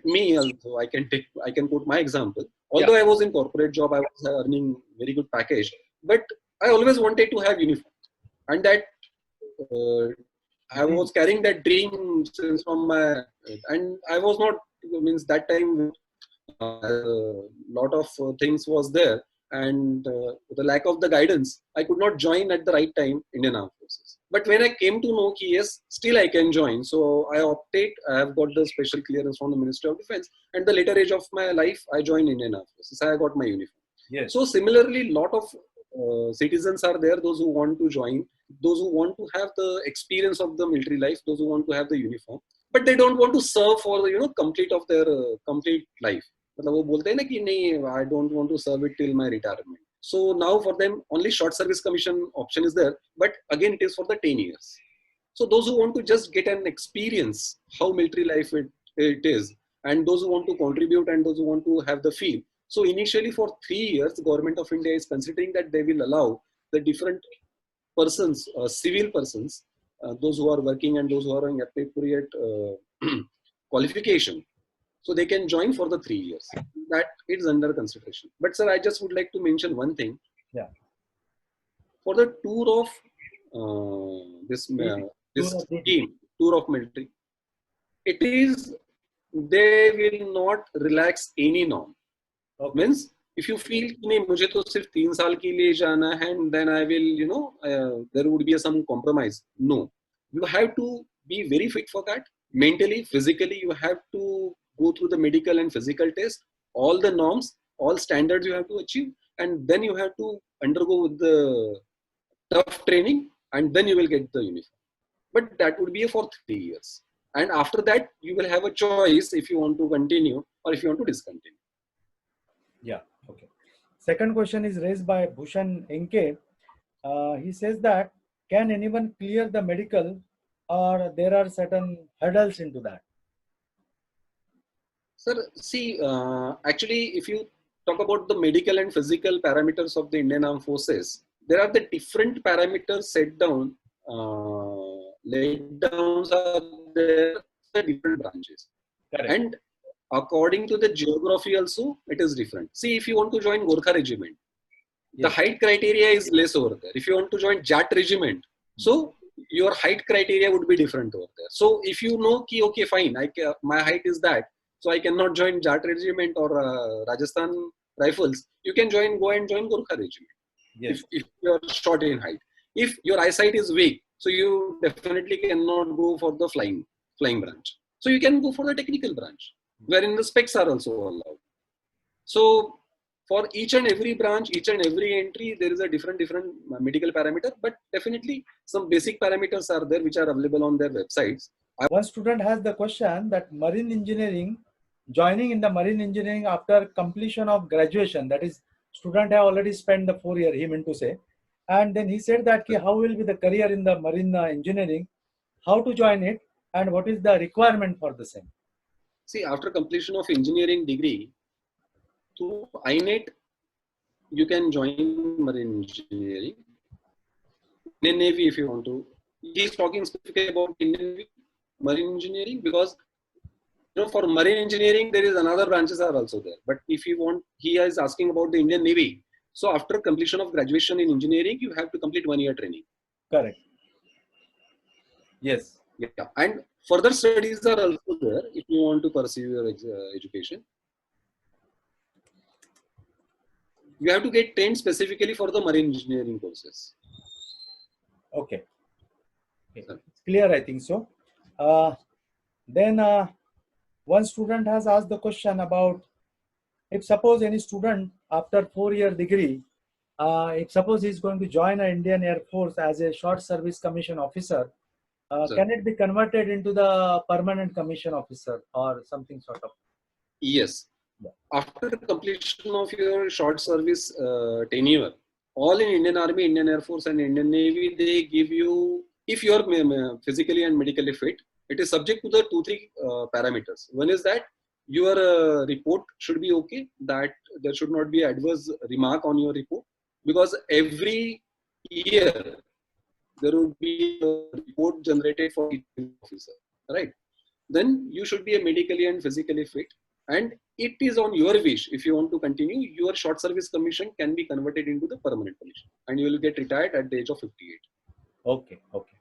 me also, I can quote my example. Although I was in corporate job, I was earning very good package, but I always wanted to have uniform, and that I was carrying that dream since from my, and I was not, means that time a lot of things was there, and the lack of the guidance, I could not join at the right time Indian Armed Forces. But when I came to know ki yes, still I can join, so I opted. I have got the special clearance from the Ministry of Defense, and the later age of my life, I joined Indian Armed Forces. I got my uniform. Yes. So similarly, lot of citizens are there, those who want to join, those who want to have the experience of the military life, those who want to have the uniform, but they don't want to serve for the complete of their complete life. मतलब वो बोलते हैं ना कि नहीं, I don't want to serve it till my retirement. So now for them only short service commission option is there, but again it is for the 10 years. So those who want to just get an experience how military life it is, and those who want to contribute and those who want to have the feel. So initially for 3 years, the government of India is considering that they will allow the different persons, civil persons, those who are working and those who are in appropriate qualification. So they can join for the 3 years. That is under consideration. But sir, I just would like to mention one thing. Yeah. For the tour of this team, tour of military, it is, they will not relax any norm. Okay. Means if you feel नहीं मुझे तो सिर्फ 3 साल के लिए जाना है, and then I will there would be some compromise. No, you have to be very fit for that. Mentally, physically, you have to go through the medical and physical test, all the norms, all standards you have to achieve, and then you have to undergo the tough training, and then you will get the uniform. But that would be for 3 years, and after that you will have a choice if you want to continue or if you want to discontinue. Yeah. Okay. Second question is raised by Bhushan NK. He says that can anyone clear the medical, or there are certain hurdles into that? Sir, see, actually, if you talk about the medical and physical parameters of the Indian Armed Forces, there are the different parameters set down, laid down are there, the different branches. Correct. And according to the geography also, it is different. See, if you want to join Gorkha regiment, yes, the height criteria is less over there. If you want to join Jat regiment, so your height criteria would be different over there. So if you know ki okay fine, my height is that, so I cannot join Jat regiment or Rajasthan Rifles, you can go and join Gorkha regiment. Yes. If you are short in height. If your eyesight is weak, so you definitely cannot go for the flying branch. So you can go for the technical branch, wherein the specs are also allowed. So For each and every branch, each and every entry, there is a different medical parameter, but definitely some basic parameters are there which are available on their websites. One student has the question that marine engineering, joining in the marine engineering after completion of graduation, that is, student have already spent the 4 year, he meant to say, and then he said that how will be the career in the marine engineering, how to join it, and what is the requirement for the same. See, after completion of engineering degree, through INET, you can join marine engineering. Indian Navy, if you want to. He is talking specifically about Indian Navy, marine engineering, because for marine engineering, there is another branches are also there. But if you want, he is asking about the Indian Navy. So after completion of graduation in engineering, you have to complete 1 year training. Correct. Yes. Yeah. And further studies are also there if you want to pursue your education. You have to get trained specifically for the marine engineering courses. Okay. It's clear, I think so. Then one student has asked the question about if suppose any student after 4 year degree, if suppose he is going to join an Indian Air Force as a short service commission officer, can it be converted into the permanent commission officer or something sort of? Yes. After completion of your short service tenure, all in Indian Army, Indian Air Force and Indian Navy, they give you, if you are physically and medically fit, it is subject to the 2-3 parameters. One is that your report should be okay, that there should not be adverse remark on your report, because every year there will be a report generated for each officer, right? Then you should be medically and physically fit, and it is on your wish. If you want to continue, your short service commission can be converted into the permanent commission, and you will get retired at the age of 58. Okay, okay.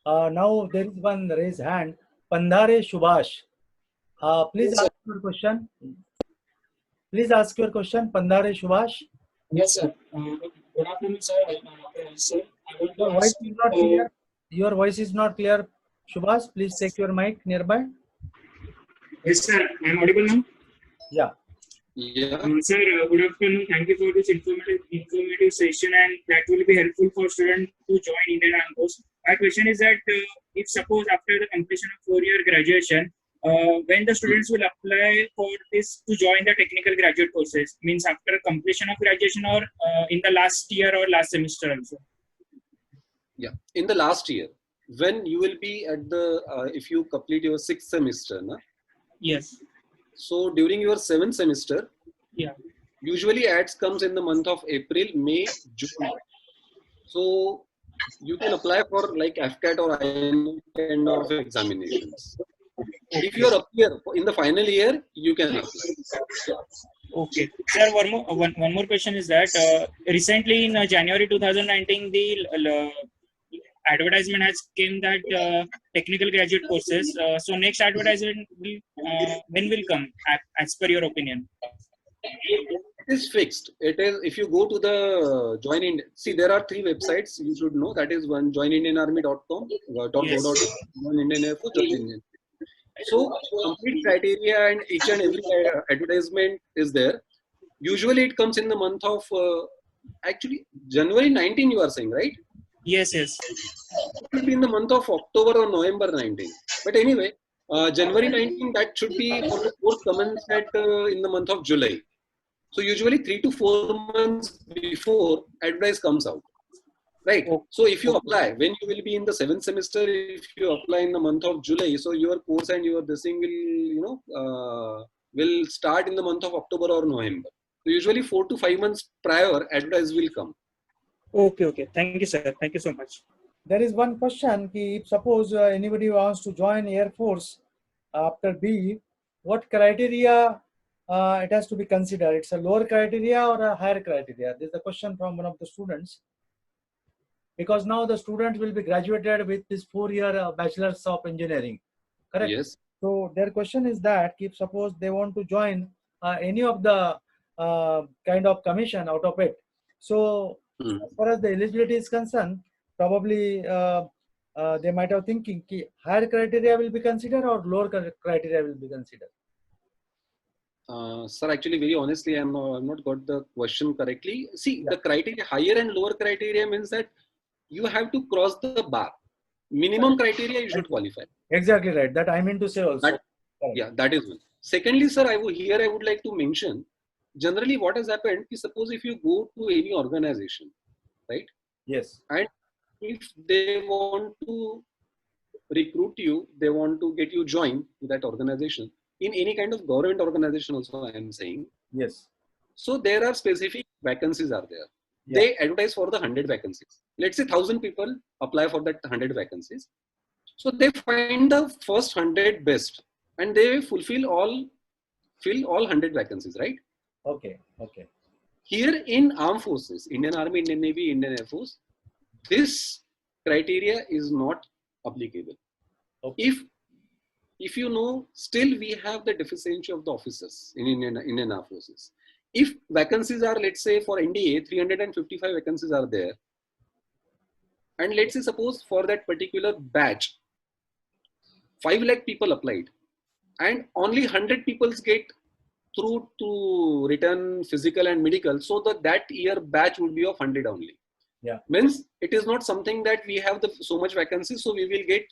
Now there is one raised hand, Pandhare Subhash. Please ask your question. Please ask your question, Pandhare Subhash. Yes, sir. Good afternoon, sir. Your voice is not clear. Your voice is not clear, Subhash. Please take your mic nearby. Yes, sir. I am audible now? Yeah. Yeah. Sir, good afternoon. Thank you for this informative session, and that will be helpful for students to join Indian Armed Forces. My question is that if suppose after the completion of 4 year graduation, when the students will apply for this to join the technical graduate courses, means after completion of graduation or in the last year or last semester also? Yeah, in the last year, when you will be at the, if you complete your 6th semester, na? Yes. So during your 7th semester, yeah, usually ads comes in the month of April, May, June. So you can apply for like AFCAT or IN kind of examinations. If you are up here in the final year, you can apply. Okay. Sir, one more question is that recently in January 2019, the advertisement has came that technical graduate courses. So next advertisement will, when will come as per your opinion? It is fixed. It is, if you go to the Join Indian, see there are 3 websites you should know. That is one, joinindianarmy.com, Yes. Join Indian Air Force, Join Indian. So complete criteria and each and every advertisement is there. Usually it comes in the month of actually January 19. You are saying, right? Yes, yes. It will be in the month of October or November 19. But anyway, January 19, that should be for the course commence at in the month of July. So usually 3 to 4 months before advertise comes out. Right. So if you apply, when you will be in the 7th semester, if you apply in the month of July, so your course and your this thing will, will start in the month of October or November. So usually 4 to 5 months prior, advertise will come. Okay, okay. Thank you, sir. Thank you so much. There is one question, if suppose anybody wants to join Air Force after B, what criteria it has to be considered? It's a lower criteria or a higher criteria? This is the question from one of the students. Because now the student will be graduated with this 4 year bachelor's of engineering, correct? Yes. So their question is that if suppose they want to join any of the kind of commission out of it, so as far as the eligibility is concerned, probably they might have thinking higher criteria will be considered or lower criteria will be considered. Sir, actually, very honestly, I'm not got the question correctly. See, Yeah. the criteria, higher and lower criteria means that you have to cross the bar. Minimum criteria you should qualify. Exactly right. That I mean to say also. That, yeah, that is one. Secondly, sir, I would like to mention, generally what has happened is, suppose if you go to any organization, right? Yes. And if they want to recruit you, they want to get you join to that organization, in any kind of government organization also, I am saying. Yes. So there are specific vacancies are there. Yeah. They advertise for the 100 vacancies. Let's say 1,000 people apply for that 100 vacancies. So they find the first 100 best and they fill all 100 vacancies, right? Okay. Okay. Here in armed forces, Indian Army, Indian Navy, Indian Air Force, this criteria is not applicable. Okay. If you know, still we have the deficiency of the officers in Indian Armed Forces. If vacancies are, let's say for NDA, 355 vacancies are there, and let's say suppose for that particular batch, 5 lakh people applied, and only 100 people get through to written physical and medical, so that year batch would be of 100 only. Yeah. Means it is not something that we have so much vacancies, so we will get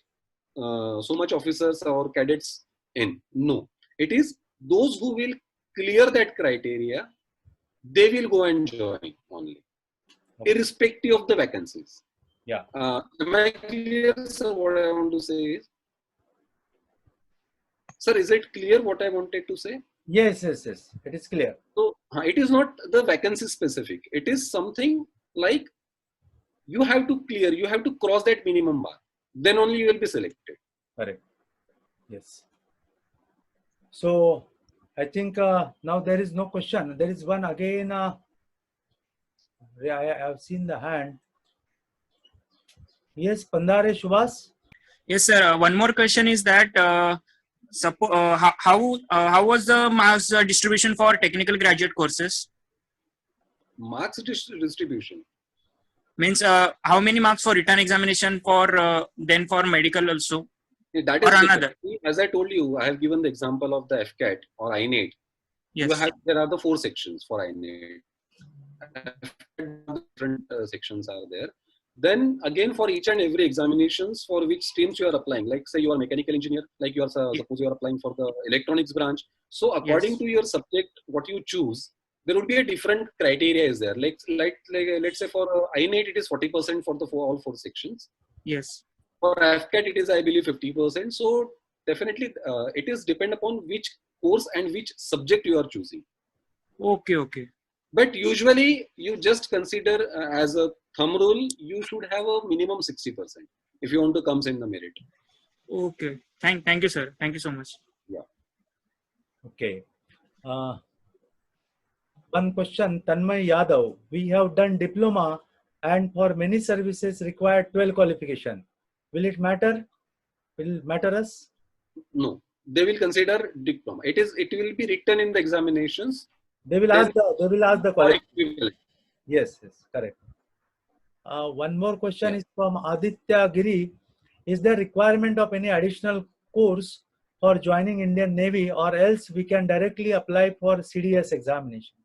so much officers or cadets in. No, it is those who will clear that criteria, they will go and join only, irrespective of the vacancies. Yeah. Am I clear, sir? What I want to say is, sir, is it clear what I wanted to say? Yes. Yes. Yes. It is clear. So it is not the vacancy specific. It is something like you have to clear, you have to cross that minimum bar. Then only you will be selected. Correct. Yes. So I think now there is no question. There is one again. I have seen the hand. Yes, Pandare Shubhas. Yes, sir. One more question is that how was the marks distribution for technical graduate courses? Marks distribution Means how many marks for written examination for then for medical also? that or is another. As I told you, I have given the example of the FCAT or INET. Yes. There are the 4 sections for INET. Different sections are there. Then again, for each and every examinations for which streams you are applying, like say you are mechanical engineer, like you are suppose you are applying for the electronics branch. So according to your subject, what you choose, there would be a different criteria is there. Like let's say for INET it is 40% for all 4 sections. Yes. For FCAT it is, I believe, 50%. So definitely it is depend upon which course and which subject you are choosing. Okay. Okay. But usually you just consider as a thumb rule, you should have a minimum 60% if you want to come in the merit. Okay. Thank you, sir. Thank you so much. Yeah. Okay. One question, Tanmay Yadav. We have done diploma and for many services require 12 qualification. Will it matter? Will it matter us? No, they will consider diploma. It will be written in the examinations. They will ask the qualification. Yes, correct. One more question is from Aditya Giri. Is there requirement of any additional course for joining Indian Navy, or else we can directly apply for CDS examination?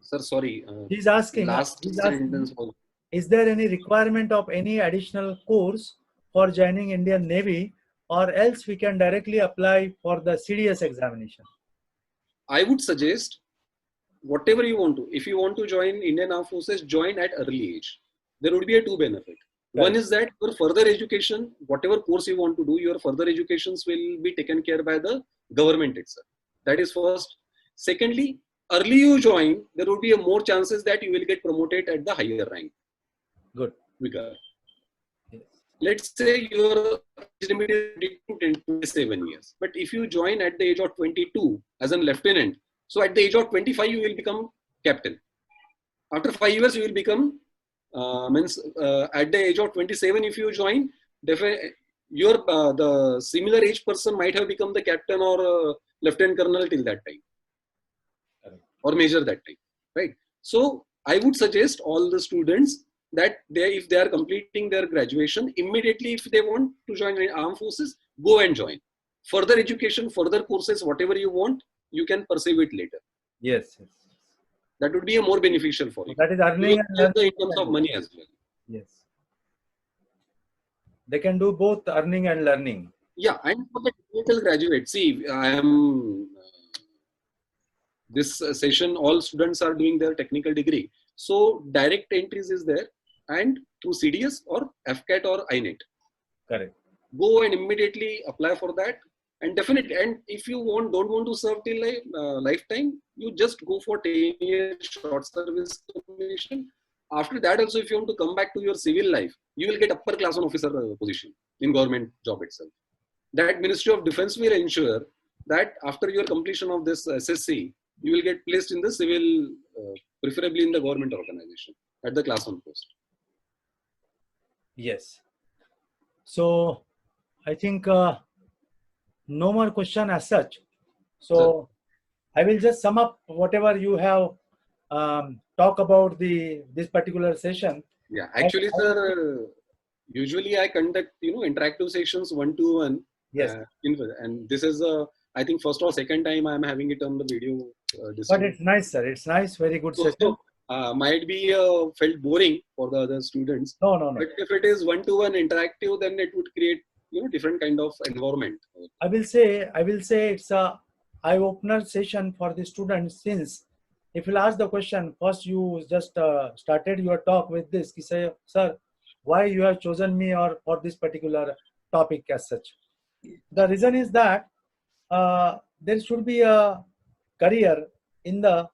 Sir, sorry. He's asking. Is there any requirement of any additional course for joining Indian Navy, or else we can directly apply for the CDS examination? I would suggest whatever you want to. If you want to join Indian Armed Forces, join at early age. There would be a 2 benefit. Right. One is that your further education, whatever course you want to do, your further educations will be taken care by the government itself. That is first. Secondly, early you join, there would be a more chances that you will get promoted at the higher rank. Good. Yes. Let's say your age limit is 27 years. But if you join at the age of 22 as a lieutenant, so at the age of 25, you will become captain. After 5 years, you will become, at the age of 27, if you join, the similar age person might have become the captain or lieutenant colonel till that time. Or major that time, right? So I would suggest all the students that if they are completing their graduation, immediately if they want to join the armed forces, go and join. Further education, further courses, whatever you want, you can pursue it later. Yes. That would be a more beneficial for you. That is earning and Also learning. in terms of money as well. Yes. They can do both earning and learning. Yeah, and for the technical graduate, see, I am this session, all students are doing their technical degree. So direct entries is there, and through CDS or FCAT or INET. Correct. Go and immediately apply for that. And definitely, and if you don't want to serve till lifetime, you just go for 10-year short service commission. After that also, if you want to come back to your civil life, you will get upper class one officer position in government job itself. That Ministry of Defense will ensure that after your completion of this SSC, you will get placed in the civil, preferably in the government organization at the class 1 post. Yes. So I think no more question as such. So I will just sum up whatever you have talk about this particular session. Yeah, actually, sir, usually I conduct interactive sessions 1-to-1. Yes. And this is I think first or second time I am having it on the video. But it's nice, sir. It's nice. Very good session. So, might be felt boring for the other students. No. But if it is 1-to-1 interactive, then it would create different kind of environment. I will say it's a eye-opener session for the students, since if you'll ask the question, first you just started your talk with this, you say, sir, why you have chosen me or for this particular topic as such. The reason is that there should be a career in the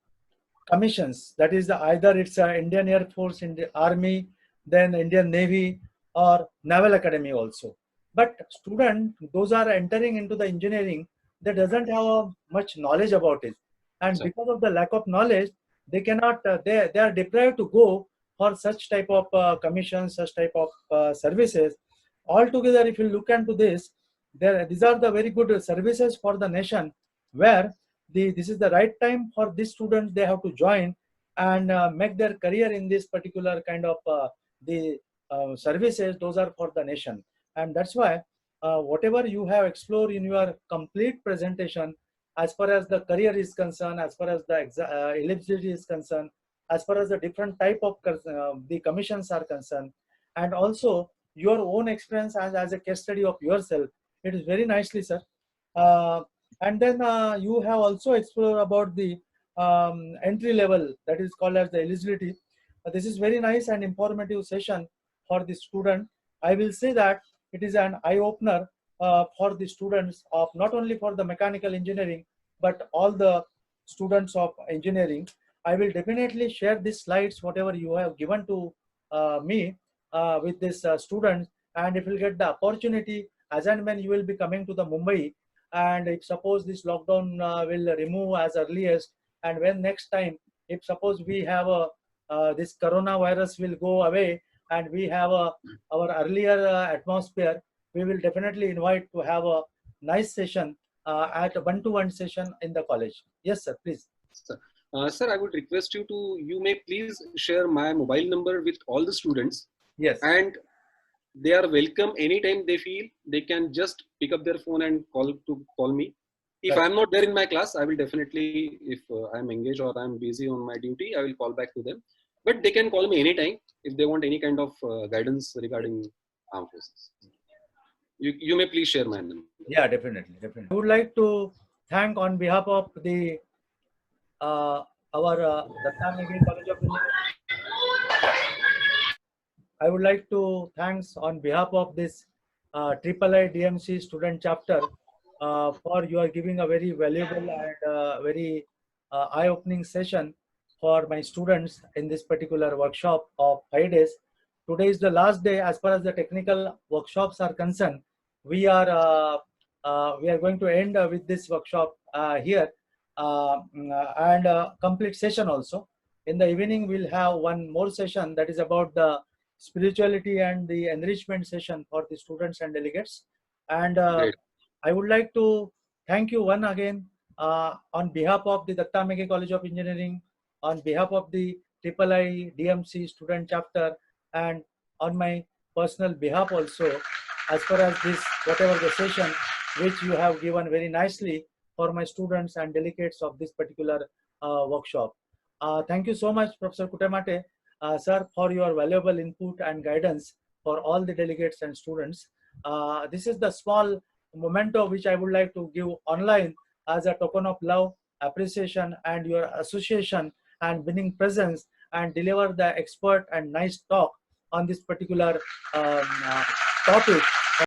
commissions. That is either it's Indian Air Force, Indian Army, then Indian Navy or Naval Academy also. But student, those are entering into the engineering, they doesn't have much knowledge about it. And because of the lack of knowledge, they cannot, they are deprived to go for such type of commissions, such type of services. Altogether, if you look into this, these are the very good services for the nation, where this is the right time for these students. They have to join and make their career in this particular kind of services. Those are for the nation. And that's why whatever you have explored in your complete presentation, as far as the career is concerned, as far as the eligibility is concerned, as far as the different type of the commissions are concerned, and also your own experience as a case study of yourself, it is very nicely, sir. And then you have also explored about the entry level, that is called as the eligibility. This is very nice and informative session for the student. I will say that it is an eye-opener for the students of not only for the mechanical engineering, but all the students of engineering. I will definitely share these slides, whatever you have given to me with this students. And if you get the opportunity, as and when you will be coming to the Mumbai, and if suppose this lockdown will remove as earliest, and when next time, if suppose we have this coronavirus will go away, and we have our earlier atmosphere, we will definitely invite to have a nice session at a 1-to-1 session in the college. Yes, sir, please. Sir, I would request you may please share my mobile number with all the students. Yes. And they are welcome anytime they feel. They can just pick up their phone and call me. If I'm not there in my class, I will definitely, if I'm engaged or I'm busy on my duty, I will call back to them. But they can call me anytime if they want any kind of guidance regarding armed forces. You may please share my number. Yeah, definitely. I would like to thank on behalf of the our Datta Meghe College of Engineering. I would like to thanks on behalf of this III DMC student chapter for you are giving a very valuable and very eye-opening session for my students in this particular workshop of 5 days. Today is the last day as far as the technical workshops are concerned. We are going to end with this workshop here and complete session also. In the evening, we'll have one more session that is about the spirituality and the enrichment session for the students and delegates. And I would like to thank you once again on behalf of the Datta Meghe College of Engineering, on behalf of the IIII DMC student chapter, and on my personal behalf also, as far as this whatever the session which you have given very nicely for my students and delegates of this particular workshop. Thank you so much, Professor Kutemate, sir, for your valuable input and guidance for all the delegates and students. This is the small memento which I would like to give online as a token of love, appreciation, and your association and winning presence, and deliver the expert and nice talk on this particular topic.